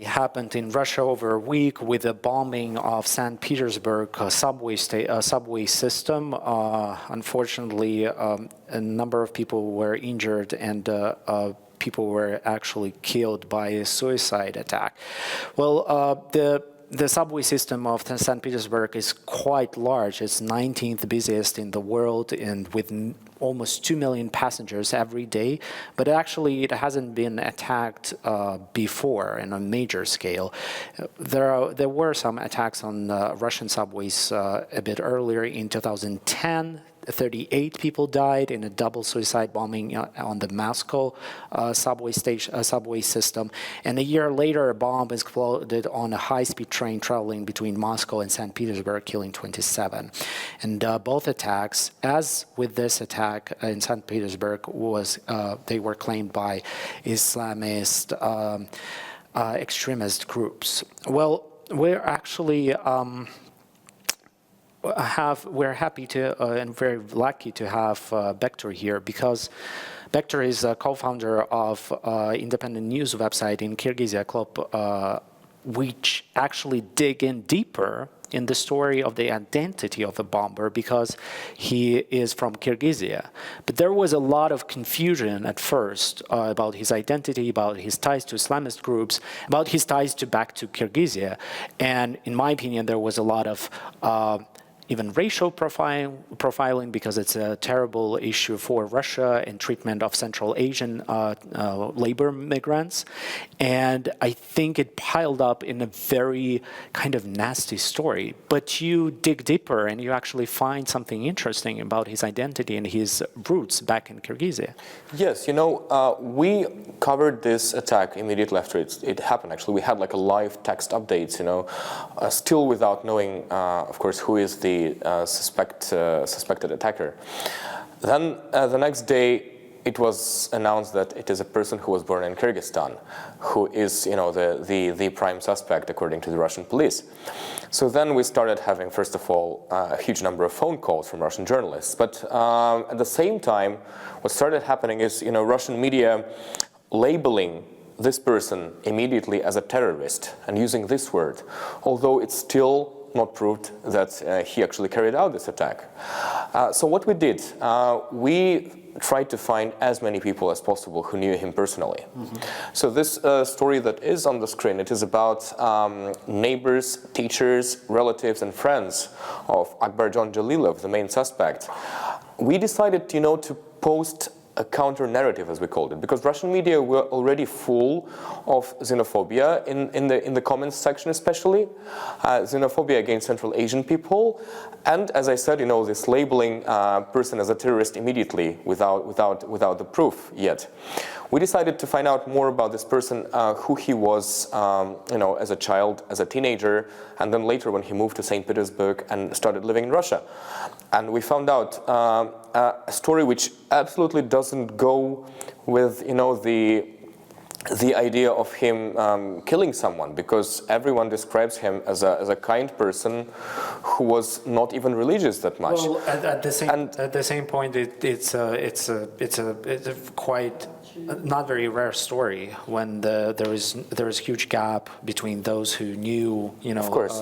happened in Russia over a week with the bombing of St. Petersburg subway system. Unfortunately, a number of people were injured and people were actually killed by a suicide attack. Well, the subway system of St. Petersburg is quite large. It's 19th busiest in the world, and with almost 2 million passengers every day. But actually, it hasn't been attacked before on a major scale. There were some attacks on Russian subways a bit earlier in 2010. 38 people died in a double suicide bombing on the Moscow subway system. And a year later, a bomb exploded on a high-speed train traveling between Moscow and St. Petersburg, killing 27. And both attacks, as with this attack in St. Petersburg, they were claimed by Islamist extremist groups. Well, we're actually we're happy to and very lucky to have Bektor here, because Bektor is a co-founder of independent news website in Kyrgyzia Club, which actually dig in deeper in the story of the identity of the bomber, because he is from Kyrgyzia. But there was a lot of confusion at first about his identity, about his ties to Islamist groups, about his ties back to Kyrgyzia. And in my opinion, there was a lot of even racial profiling, because it's a terrible issue for Russia and treatment of Central Asian labor migrants. And I think it piled up in a very kind of nasty story. But you dig deeper and you actually find something interesting about his identity and his roots back in Kyrgyzia. Yes, we covered this attack immediately after it happened. Actually, we had like a live text updates, still without knowing, of course, who is the suspected attacker. Then the next day, it was announced that it is a person who was born in Kyrgyzstan, who is, the prime suspect according to the Russian police. So then we started having, first of all, a huge number of phone calls from Russian journalists. But at the same time, what started happening is, Russian media labeling this person immediately as a terrorist and using this word, although it's still not proved that he actually carried out this attack. So what we did, we tried to find as many people as possible who knew him personally. Mm-hmm. So this story that is on the screen, it is about neighbors, teachers, relatives, and friends of Akbarjon Jalilov, the main suspect. We decided, to post a counter-narrative, as we called it, because Russian media were already full of xenophobia in the comments section, especially xenophobia against Central Asian people, and as I said, this labeling person as a terrorist immediately without the proof yet. We decided to find out more about this person, who he was, as a child, as a teenager, and then later when he moved to St. Petersburg and started living in Russia. And we found out a story which absolutely doesn't go with, the idea of him killing someone, because everyone describes him as a kind person who was not even religious that much. Well, at the same point, it's a quite not very rare story when there is huge gap between those who knew, of course,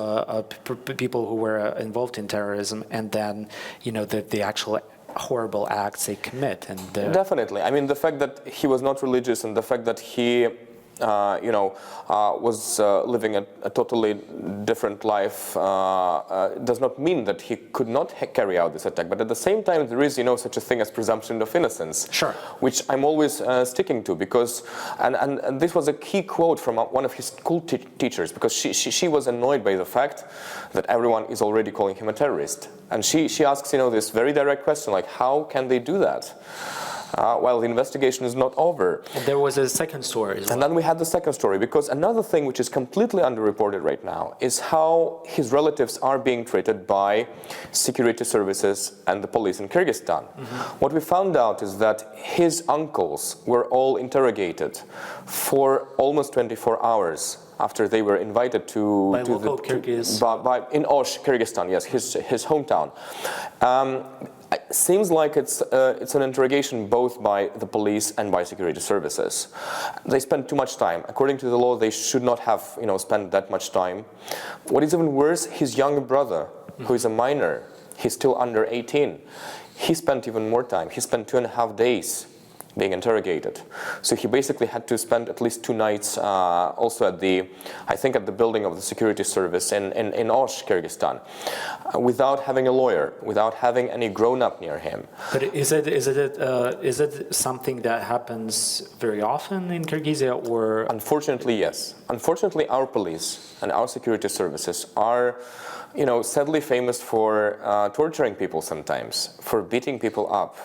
people who were involved in terrorism, and then the actual horrible acts they commit. And definitely, I mean, the fact that he was not religious and the fact that he was living a totally different life does not mean that he could not carry out this attack. But at the same time, there is, such a thing as presumption of innocence, sure, which I'm always sticking to, because, and this was a key quote from one of his school teachers, because she was annoyed by the fact that everyone is already calling him a terrorist. And she asks, this very direct question, like, how can they do that? While the investigation is not over. And there was a second story as well. And then we had the second story, because another thing which is completely underreported right now is how his relatives are being treated by security services and the police in Kyrgyzstan. Mm-hmm. What we found out is that his uncles were all interrogated for almost 24 hours after they were invited to local Kyrgyz. In Osh, Kyrgyzstan, yes, his hometown. It seems like it's an interrogation both by the police and by security services. They spend too much time. According to the law, they should not have spent that much time. What is even worse, his younger brother, who is a minor, he's still under 18. He spent even more time. He spent 2.5 days being interrogated. So he basically had to spend at least 2 nights also at the building of the security service in Osh, Kyrgyzstan, without having a lawyer, without having any grown-up near him. But is it something that happens very often in Kyrgyzstan, or? Unfortunately, yes. Unfortunately, our police and our security services are sadly famous for torturing people sometimes, for beating people up.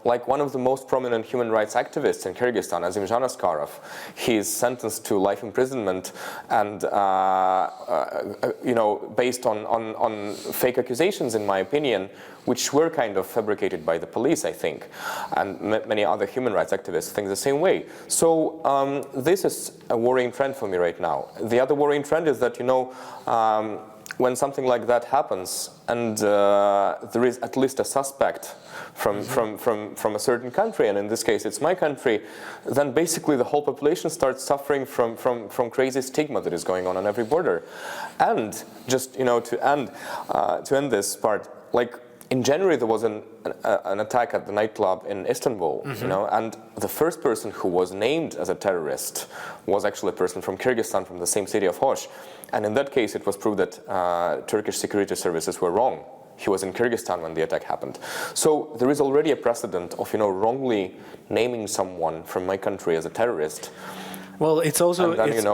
Like one of the most prominent human rights activists in Kyrgyzstan, Azimjan Askarov, he's sentenced to life imprisonment and, based on fake accusations, in my opinion, which were kind of fabricated by the police, I think, and many other human rights activists think the same way. So this is a worrying trend for me right now. The other worrying trend is that, when something like that happens and there is at least a suspect from a certain country, and in this case it's my country, then basically the whole population starts suffering from crazy stigma that is going on every border. And just to end this part, like in January there was an attack at the nightclub in Istanbul, and the first person who was named as a terrorist was actually a person from Kyrgyzstan, from the same city of Osh. And in that case, it was proved that Turkish security services were wrong. He was in Kyrgyzstan when the attack happened. So there is already a precedent of, wrongly naming someone from my country as a terrorist. Well, it's also then,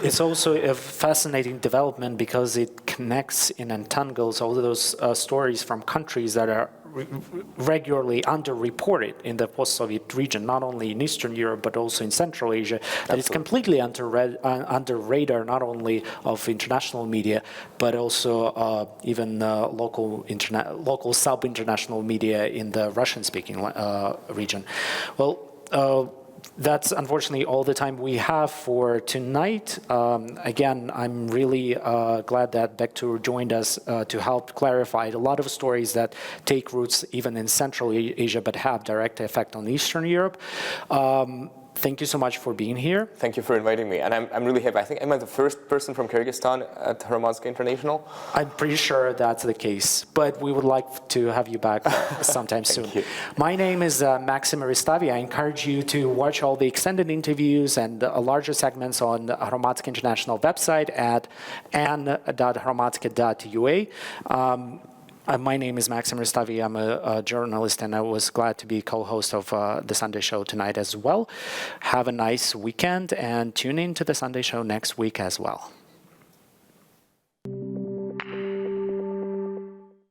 it's also a fascinating development because it connects and entangles all those stories from countries that are regularly underreported in the post-Soviet region, not only in Eastern Europe but also in Central Asia. That is completely under radar, not only of international media but also even local sub-international media in the Russian-speaking region. Well. That's unfortunately all the time we have for tonight. Again, I'm really glad that Bektur joined us to help clarify a lot of stories that take roots even in Central Asia but have direct effect on Eastern Europe. Thank you so much for being here. Thank you for inviting me. And I'm really happy. I think, am I the first person from Kyrgyzstan at Hromadske International? I'm pretty sure that's the case, but we would like to have you back sometime soon. You. My name is Maxim Aristavi. I encourage you to watch all the extended interviews and larger segments on the Hromadske International website at an.hromadske.ua. My name is Maxim Aristavi. I'm a journalist, and I was glad to be co-host of the Sunday Show tonight as well. Have a nice weekend, and tune in to the Sunday Show next week as well.